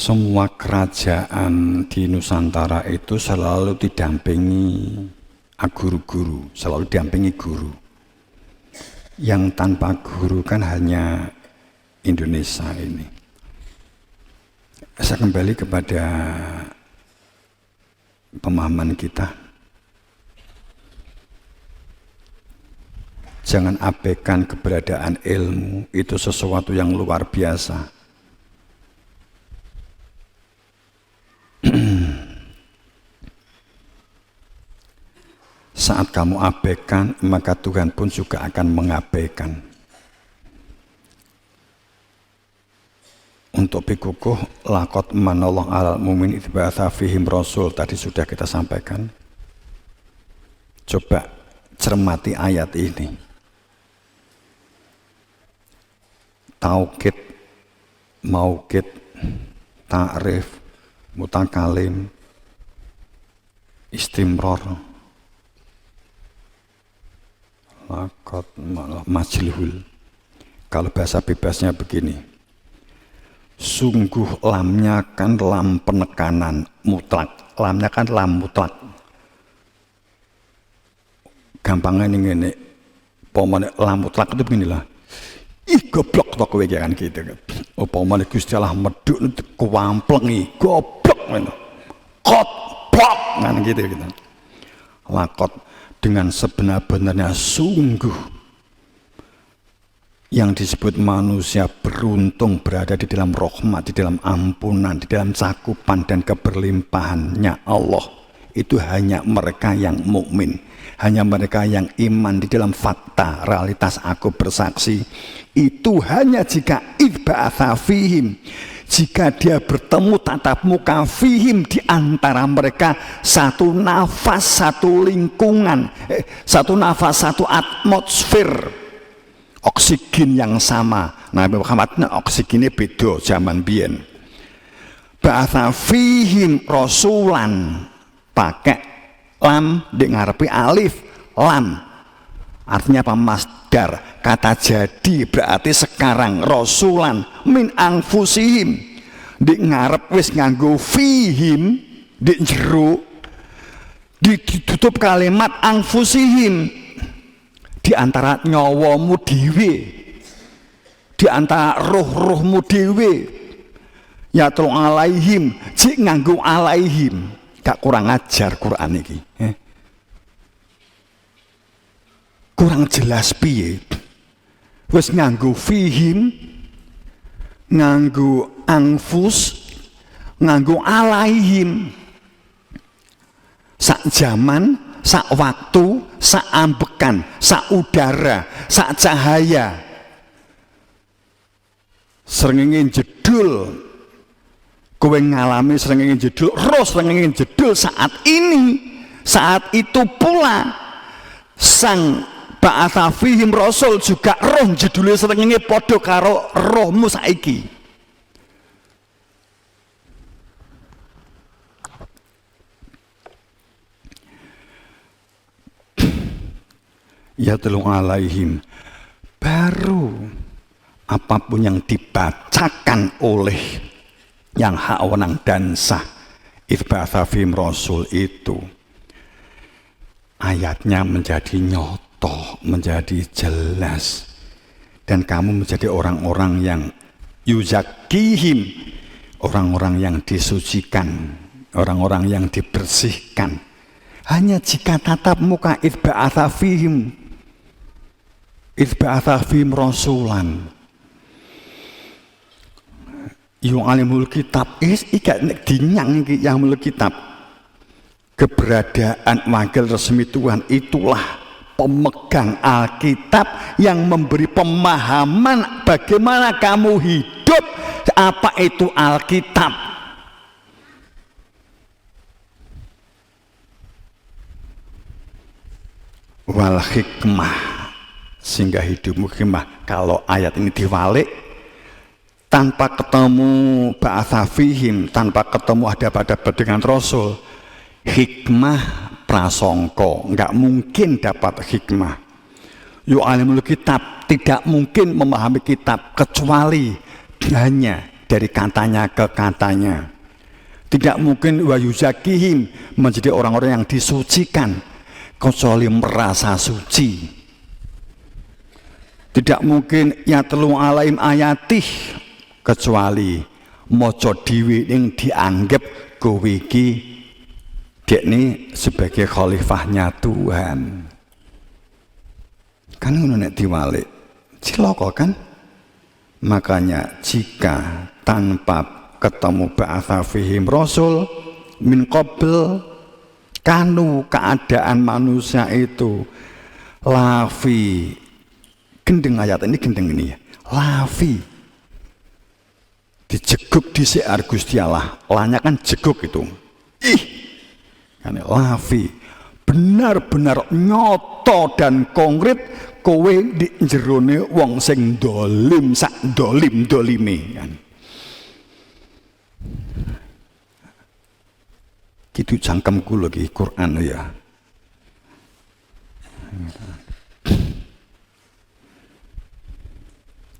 Semua kerajaan di Nusantara itu selalu didampingi guru-guru, selalu didampingi guru. Yang tanpa guru kan hanya Indonesia ini. Saya kembali kepada pemahaman kita. Jangan abaikan keberadaan ilmu, itu sesuatu yang luar biasa. Saat kamu abaikan, maka Tuhan pun juga akan mengabaikan. Untuk bikukuh lakot manallah alal mu'min idba'atha fihim rasul, tadi sudah kita sampaikan. Coba cermati ayat ini. Taukid, maukid, ta'rif, mutakalim, istimror, lakot majlul. Kalau bahasa bebasnya begini, sungguh lamnya kan lam penekanan mutlak, lamnya kan lam mutlak. Gampangnya ini pomone lam mutlak itu beginilah. Ih goblok tok kowe kan gitu kan. Upamane Gusti Allah medhuk kuwamplengi, goblok ngono. Koplok kan gitu. Lakot dengan sebenar-benarnya sungguh. Yang disebut manusia beruntung berada di dalam rahmat, di dalam ampunan, di dalam cakupan dan keberlimpahannya Allah. Itu hanya mereka yang mukmin, hanya mereka yang iman di dalam fakta, realitas aku bersaksi. Itu hanya jika idba'atha fihim, jika dia bertemu tatap muka fihim di antara mereka, satu nafas, satu lingkungan, satu nafas, satu atmosfer, oksigen yang sama. Nabi Muhammad oksigennya beda zaman biyen. Ba'atha fihim rasulan, pakai lam di ngarepi alif lam, artinya apa? Masdar, kata jadi, berarti sekarang rasulan min anfusihim, di ngarep wis nganggo fihim, di jero ditutup kalimat anfusihim, di antara nyawamu dhewe, di antara roh-rohmu dhewe. Ya tolong alaihim, cik nganggo alaihim. Gak kurang ajar Quran iki. Kurang jelas piye? Wis nganggo fihim, nganggo anfus, nganggo alaihim. Sak zaman, sak waktu, sak ambekan, sak udara, sak cahaya. Srengenge jedul, kowe ngalami srengenge jedul, roh srengenge jedul saat ini. Saat itu pula sang ba'atha fihim rasul juga roh jedule srengenge padha karo rohmu saiki. Ya telu alaihim, baru apapun yang dibacakan oleh yang hak wenang dan sah idba'atha fihim rasul itu, ayatnya menjadi nyoto, menjadi jelas, dan kamu menjadi orang-orang yang yuzakihim, orang-orang yang disucikan, orang-orang yang dibersihkan. Hanya jika tatap muka idba'atha fihim rasulan, yung alimul kitab ikat nek dinyang iki yang mul kitab, keberadaan wakil resmi Tuhan itulah pemegang Alkitab yang memberi pemahaman bagaimana kamu hidup, apa itu Alkitab. Wal hikmah, sehingga hidupmu hikmah. Kalau ayat ini diwalik, tanpa ketemu ba'atha fihim, tanpa ketemu hadapan-hadapan dengan Rasul, hikmah prasangka, enggak mungkin dapat hikmah. Yu'alimul kitab, tidak mungkin memahami kitab kecuali hanya dari katanya ke katanya. Tidak mungkin wa yuzakihim menjadi orang-orang yang disucikan kecuali merasa suci. Tidak mungkin yatlu alaihim ayatih kecuali maca dhewe ning dianggap kowe iki dekne sebagai khalifahnya Tuhan. Kan ngono nek diwalik cilaka kan. Makanya jika tanpa ketemu ba'atha fihim rasul min qabl kanu keadaan manusia itu lafi gendeng ayat ini gendeng ini ya lafi dijeguk di se'ar Gusti Allah lanya kan jeguk itu kan lafi benar-benar nyoto dan konkret kowe di jerone wong sing dolim sak dolime kan. Gitu cangkemku lagi Quran ya.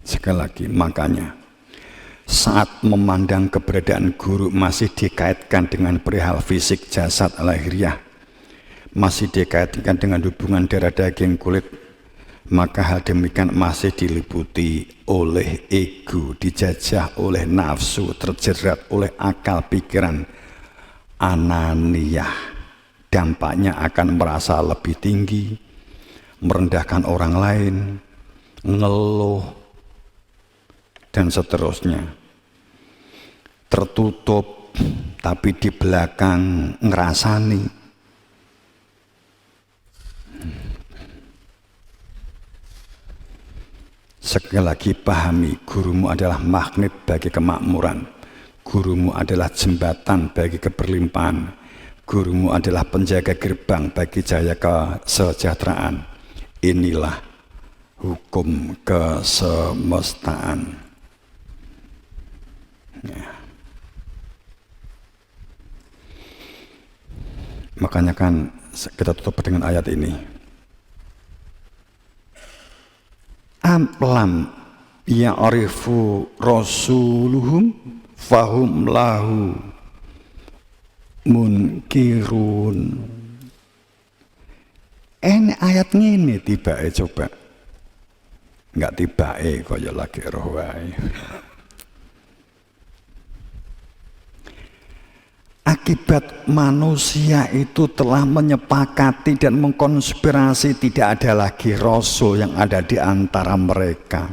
Sekali lagi makanya saat memandang keberadaan guru masih dikaitkan dengan perihal fisik jasad lahiriah, masih dikaitkan dengan hubungan darah daging kulit, maka hal demikian masih diliputi oleh ego, dijajah oleh nafsu, terjerat oleh akal pikiran ananiyah. Dampaknya akan merasa lebih tinggi, merendahkan orang lain, ngeluh, dan seterusnya. Tertutup, tapi di belakang ngerasani. Sekali lagi pahami, gurumu adalah magnet bagi kemakmuran. Gurumu adalah jembatan bagi keberlimpahan. Gurumu adalah penjaga gerbang bagi jaya kesejahteraan. Inilah hukum kesemestaan. Ya. Makanya kan kita tutup dengan ayat ini. Amlam ya'rifu rasuluhum fahum lahu munkirun. Ayat ini tibae coba. Enggak tibae kaya lagi roh wae. Akibat manusia itu telah menyepakati dan mengkonspirasi tidak ada lagi rasul yang ada di antara mereka.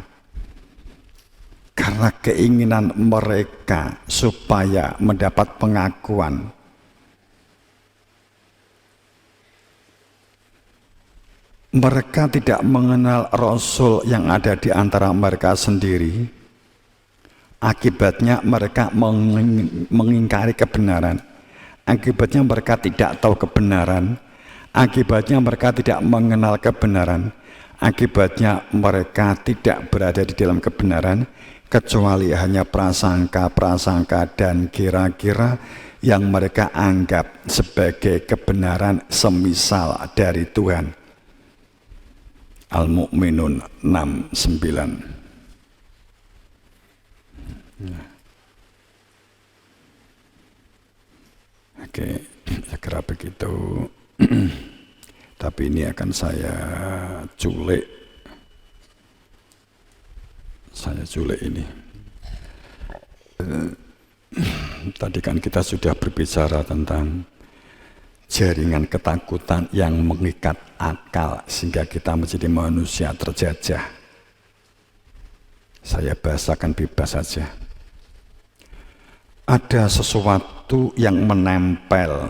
Karena keinginan mereka supaya mendapat pengakuan. Mereka tidak mengenal rasul yang ada di antara mereka sendiri. Akibatnya mereka mengingkari kebenaran. Akibatnya mereka tidak tahu kebenaran. Akibatnya mereka tidak mengenal kebenaran. Akibatnya mereka tidak berada di dalam kebenaran, kecuali hanya prasangka-prasangka dan kira-kira yang mereka anggap sebagai kebenaran semisal dari Tuhan. Al-Mu'minun 6:9. Oke, saya kira begitu. Tapi ini akan saya culik. Saya culik ini. Tadi kan kita sudah berbicara tentang jaringan ketakutan yang mengikat akal sehingga kita menjadi manusia terjajah. Saya bahasakan bebas saja. Ada sesuatu yang menempel,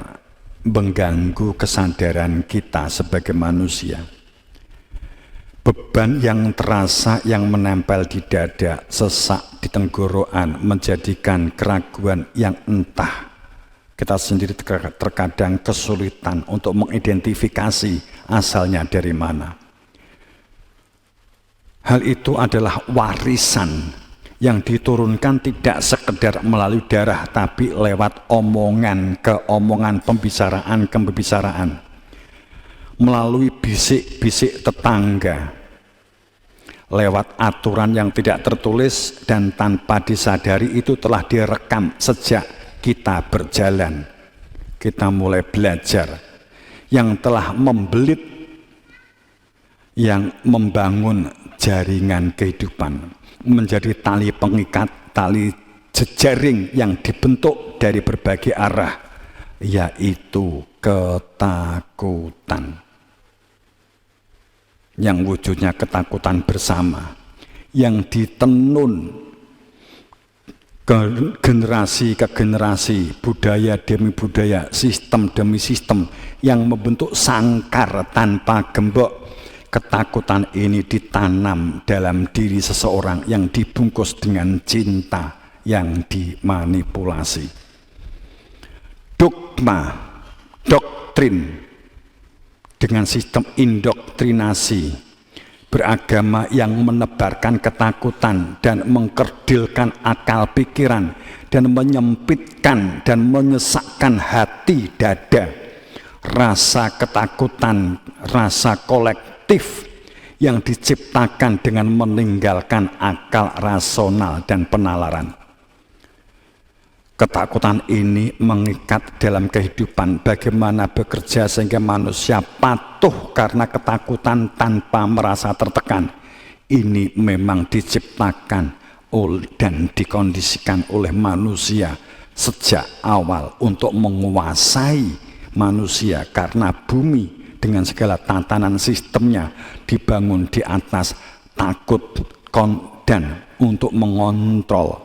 mengganggu kesadaran kita sebagai manusia. Beban yang terasa yang menempel di dada, sesak di tenggorokan, menjadikan keraguan yang entah. Kita sendiri terkadang kesulitan untuk mengidentifikasi asalnya dari mana. Hal itu adalah warisan yang diturunkan tidak sekedar melalui darah, tapi lewat omongan ke omongan, pembicaraan ke pembicaraan, melalui bisik-bisik tetangga, lewat aturan yang tidak tertulis dan tanpa disadari itu telah direkam sejak kita berjalan. Kita mulai belajar yang telah membelit, yang membangun jaringan kehidupan menjadi tali pengikat, tali jejaring yang dibentuk dari berbagai arah, yaitu ketakutan. Yang wujudnya ketakutan bersama, yang ditenun generasi ke generasi, budaya demi budaya, sistem demi sistem, yang membentuk sangkar tanpa gembok. Ketakutan ini ditanam dalam diri seseorang yang dibungkus dengan cinta yang dimanipulasi. Dogma, doktrin, dengan sistem indoktrinasi beragama yang menebarkan ketakutan dan mengkerdilkan akal pikiran dan menyempitkan dan menyesakkan hati dada. Rasa ketakutan, rasa kolektif yang diciptakan dengan meninggalkan akal rasional dan penalaran. Ketakutan ini mengikat dalam kehidupan bagaimana bekerja sehingga manusia patuh karena ketakutan tanpa merasa tertekan. Ini memang diciptakan dan dikondisikan oleh manusia sejak awal untuk menguasai manusia, karena bumi dengan segala tatanan sistemnya dibangun di atas takut dan untuk mengontrol,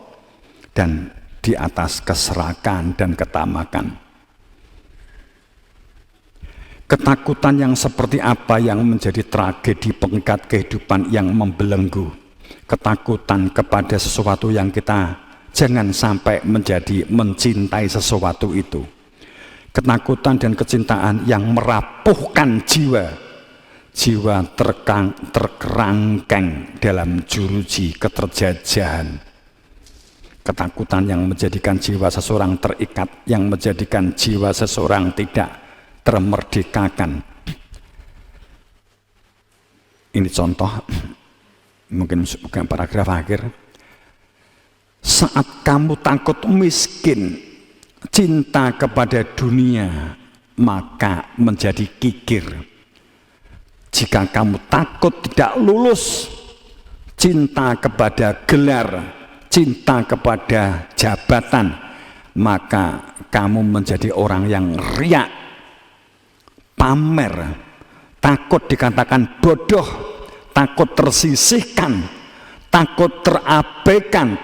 dan di atas keserakan dan ketamakan. Ketakutan yang seperti apa yang menjadi tragedi pengikat kehidupan yang membelenggu? Ketakutan kepada sesuatu yang kita jangan sampai menjadi mencintai sesuatu itu. Ketakutan dan kecintaan yang merapuhkan jiwa. Jiwa terkerangkeng dalam juruji keterjajahan. Ketakutan yang menjadikan jiwa seseorang terikat, yang menjadikan jiwa seseorang tidak termerdekakan. Ini contoh, mungkin bukan paragraf akhir. Saat kamu takut miskin, cinta kepada dunia, maka menjadi kikir. Jika kamu takut tidak lulus, cinta kepada gelar, cinta kepada jabatan, maka kamu menjadi orang yang riak, pamer, takut dikatakan bodoh, takut tersisihkan, takut terabaikan,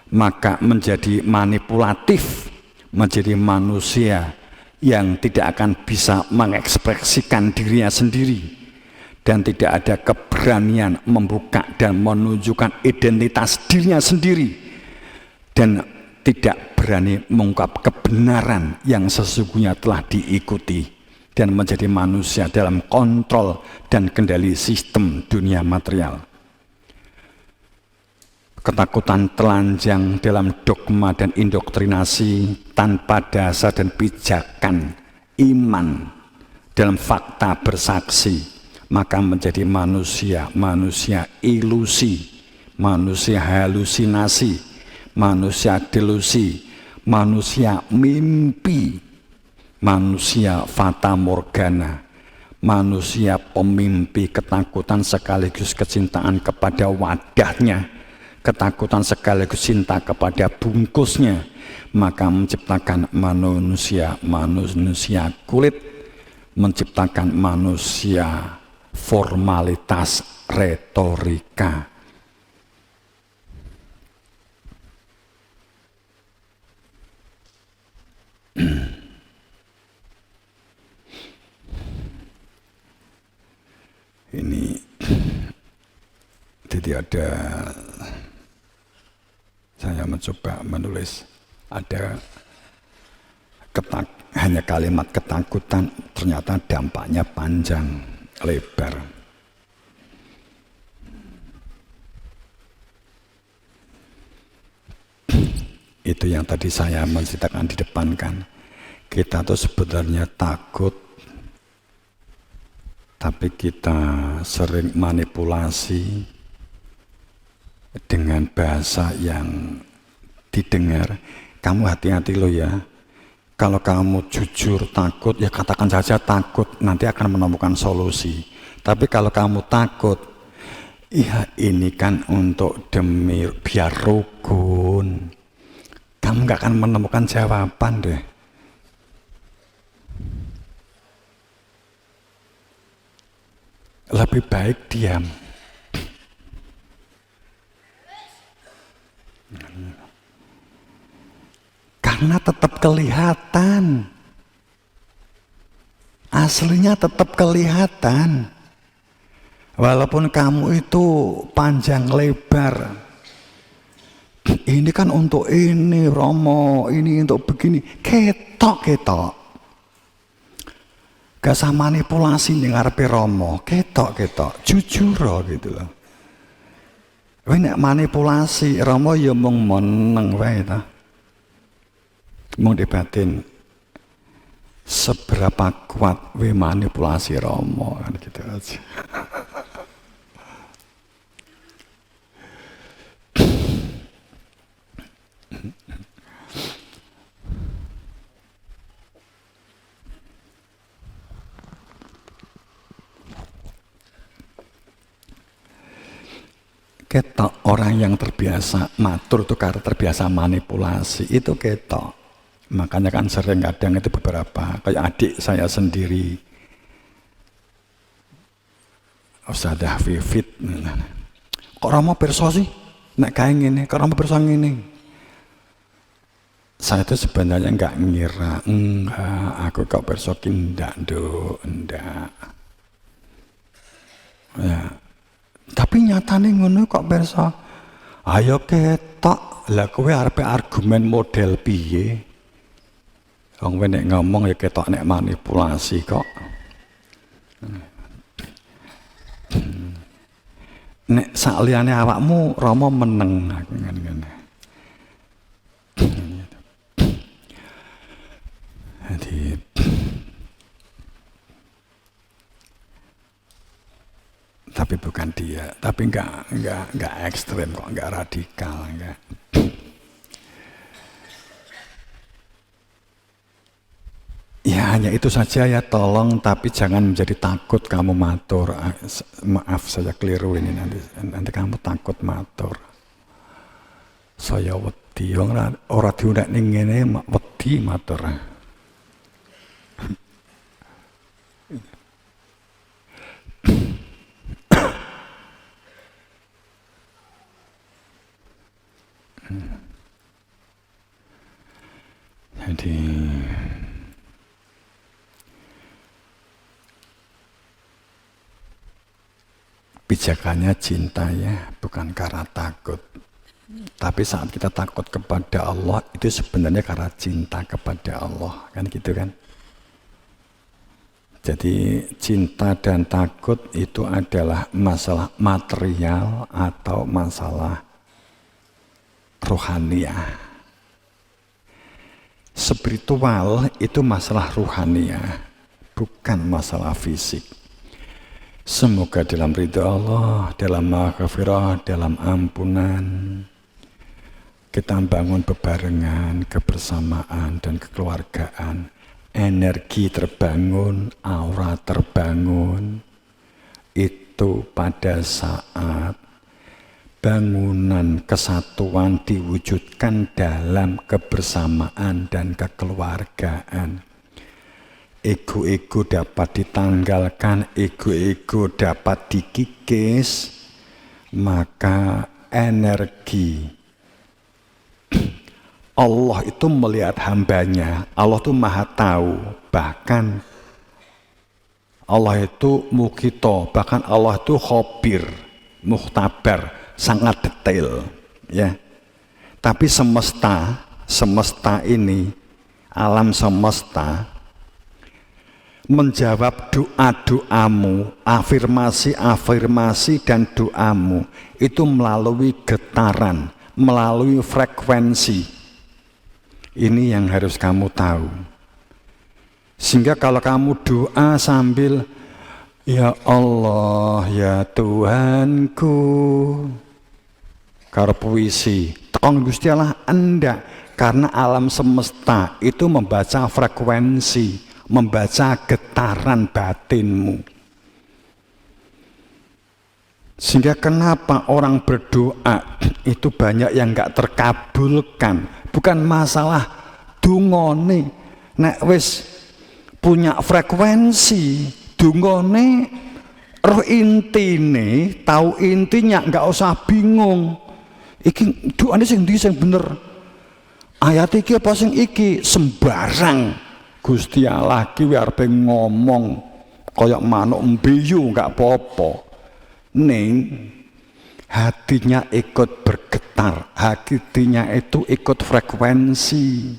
maka menjadi manipulatif, menjadi manusia yang tidak akan bisa mengekspresikan dirinya sendiri dan tidak ada keberanian membuka dan menunjukkan identitas dirinya sendiri, dan tidak berani mengungkap kebenaran yang sesungguhnya telah diikuti dan menjadi manusia dalam kontrol dan kendali sistem dunia material. Ketakutan telanjang dalam dogma dan indoktrinasi tanpa dasar dan pijakan iman dalam fakta bersaksi, maka menjadi manusia ilusi, manusia halusinasi, manusia delusi, manusia mimpi, manusia fata morgana, manusia pemimpi ketakutan sekaligus kecintaan kepada wadahnya, ketakutan sekaligus cinta kepada bungkusnya, maka menciptakan manusia kulit, menciptakan manusia formalitas retorika. Ini jadi ada, saya mencoba menulis, ada hanya kalimat ketakutan, ternyata dampaknya panjang lebar. Itu yang tadi saya menceritakan di depan kan. Kita tuh sebenarnya takut Tapi kita sering manipulasi dengan bahasa yang didengar. Kamu hati-hati loh ya. Kalau kamu jujur takut, ya katakan saja takut, nanti akan menemukan solusi. Tapi kalau kamu takut, ya ini kan untuk demi biar rukun, kamu gak akan menemukan jawaban deh. Lebih baik diam. Karena tetap kelihatan. Aslinya tetap kelihatan. Walaupun kamu itu panjang lebar. Ini kan untuk ini, Romo, ini untuk begini. Ketok. Gak sama manipulasi ning ngarepe Romo. Ketok. Jujur gitu loh. Nek manipulasi Romo ya mung meneng wae ta. Mau debatin seberapa kuat we manipulasi Romo kan gitu aja. Ketok orang yang terbiasa matur itu karena terbiasa manipulasi itu ketok. Makanya kan sering kadang itu beberapa, kayak adik saya sendiri, Ustadzah Vivit, kok Romo perso sih? Nek kayak gini, kok Romo perso gini? Saya itu sebenarnya enggak ngira, aku kok perso enggak. Ya, tapi nyatanya ngono kok perso. Ayo ketok, lah kowe arepe argumen model piye? Wong nek ngomong ya ketok nek manipulasi kok. Nek sakliyane awakmu Rama meneng ngene. Jadi tapi bukan dia, tapi enggak ekstrem kok, enggak radikal, enggak. Ya hanya itu saja ya, tolong, tapi jangan menjadi takut kamu matur. Maaf saya keliru ini, nanti kamu takut matur. Saya wedi, ora diundang ning ngene wedi matur. Jadi pijakannya cinta ya, bukan karena takut. Tapi saat kita takut kepada Allah, itu sebenarnya karena cinta kepada Allah, kan gitu kan. Jadi cinta dan takut itu adalah masalah material atau masalah rohaniah. Spiritual itu masalah rohaniah, bukan masalah fisik. Semoga dalam ridha Allah, dalam maghfirah, dalam ampunan, kita bangun bebarengan, kebersamaan dan kekeluargaan. Energi terbangun, aura terbangun. Itu pada saat bangunan kesatuan diwujudkan dalam kebersamaan dan kekeluargaan. Ego-ego dapat ditanggalkan, ego-ego dapat dikikis, maka energi Allah itu melihat hambanya. Allah itu maha tahu, bahkan Allah itu mukito, bahkan Allah itu khobir, mukhtabar, sangat detail, ya. Tapi semesta ini, alam semesta menjawab doa-doamu, afirmasi dan doamu itu melalui getaran, melalui frekuensi. Ini yang harus kamu tahu. Sehingga kalau kamu doa sambil Ya Allah, ya Tuhanku. Karo puisi, tekong Gusti Allah enggak, karena alam semesta itu membaca frekuensi, membaca getaran batinmu. Sehingga kenapa orang berdoa itu banyak yang enggak terkabulkan, bukan masalah dungone, nek wis punya frekuensi dungone roh intine, tahu intinya, enggak usah bingung. Iki doane sing ndi sing bener? Ayat iki apa sing iki? Sembarang. Gusti Allah ki arepe ngomong kaya manuk mbiyu enggak apa-apa. Ning hatinya ikut bergetar, hatinya itu ikut frekuensi.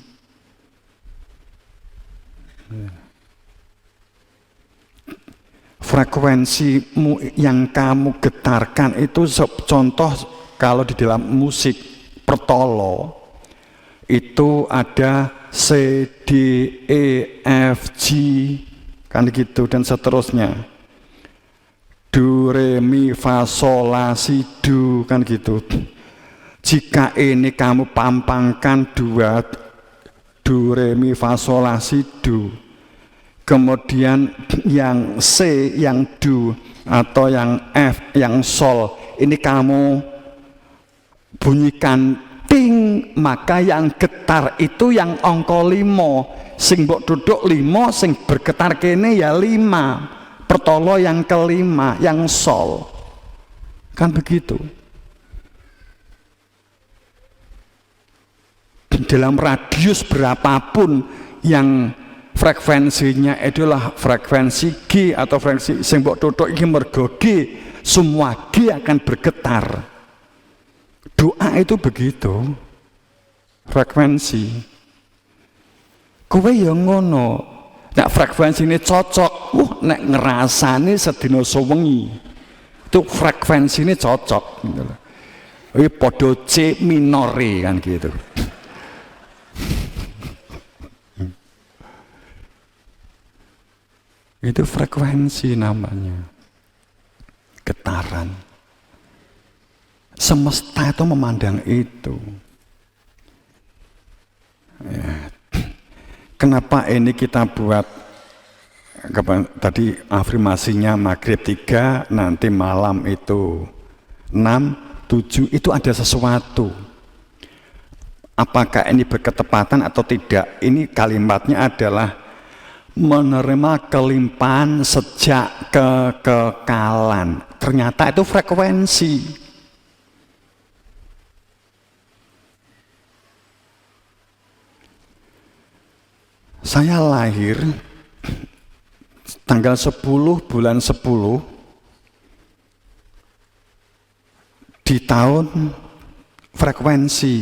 Frekuensimu yang kamu getarkan itu contoh. Kalau di dalam musik pertolo itu ada C, D, E, F, G kan gitu dan seterusnya, do, re, mi, fa, sol, la, si, do kan gitu. Jika ini kamu pampangkan dua, do, re, mi, fa, sol, la, si, do, kemudian yang C, yang do atau yang F, yang sol ini kamu bunyikan ting, maka yang getar itu yang angka 5, sing mbok duduk 5, sing bergetar kene ya 5, pertolo yang kelima, yang sol, kan begitu. Dalam radius berapapun yang frekuensinya adalah frekuensi G atau frekuensi sing mbok duduk iki mergo G, semua G akan bergetar. Doa itu begitu, frekuensi. Kowe ya ngono, nek frekuensi ini cocok, nek ngerasani sedina sewengi, itu frekuensi ini cocok. Ini podo C minore kan gitu. Itu frekuensi namanya, getaran. Semesta itu memandang itu. Ya. Kenapa ini kita buat tadi afirmasinya maghrib 3, nanti malam itu 6, 7, itu ada sesuatu. Apakah ini berketepatan atau tidak? Ini kalimatnya adalah menerima kelimpahan sejak kekekalan. Ternyata itu frekuensi. Saya lahir tanggal 10 bulan 10 di tahun frekuensi.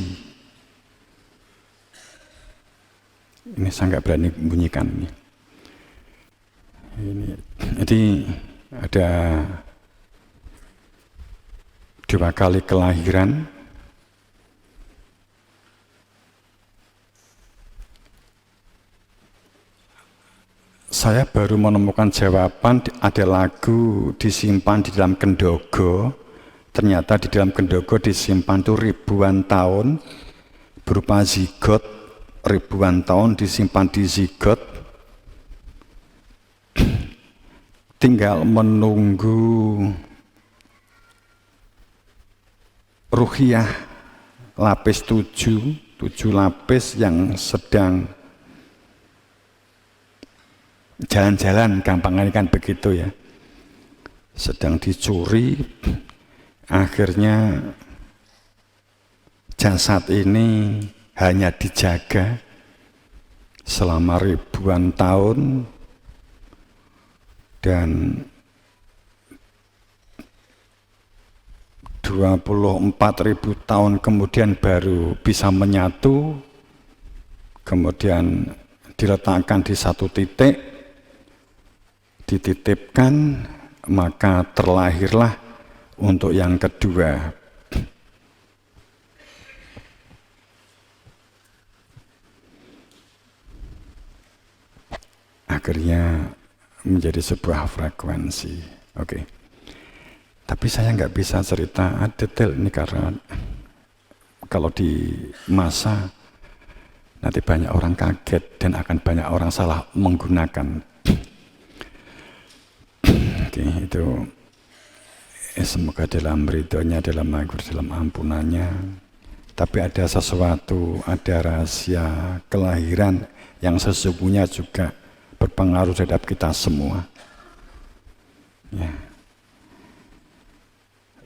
Ini saya nggak berani bunyikan ini. Jadi ada 2 kali kelahiran. Saya baru menemukan jawaban, ada lagu disimpan di dalam kendogo. Ternyata di dalam kendogo disimpan itu ribuan tahun berupa zigot, ribuan tahun disimpan di zigot. Tinggal menunggu ruhiyah lapis 7 lapis yang sedang jalan-jalan, gampangnya kan begitu ya, sedang dicuri. Akhirnya jasad ini hanya dijaga selama ribuan tahun dan 24.000 tahun kemudian baru bisa menyatu, kemudian diletakkan di satu titik, dititipkan, maka terlahirlah untuk yang kedua. Akhirnya menjadi sebuah frekuensi. Oke. Tapi saya nggak bisa cerita detail ini karena kalau di masa nanti banyak orang kaget dan akan banyak orang salah menggunakan. Oke, itu semoga dalam ridhonya, dalam ampunannya. Tapi ada sesuatu, ada rahasia kelahiran yang sesungguhnya juga berpengaruh terhadap kita semua. Ya.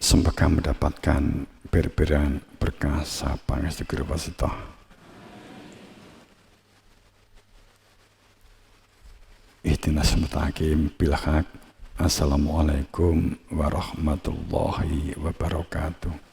Semoga mendapatkan berberan berkah sapang istighfar. Ihdinas mustaqim bil haq. Assalamualaikum warahmatullahi wabarakatuh.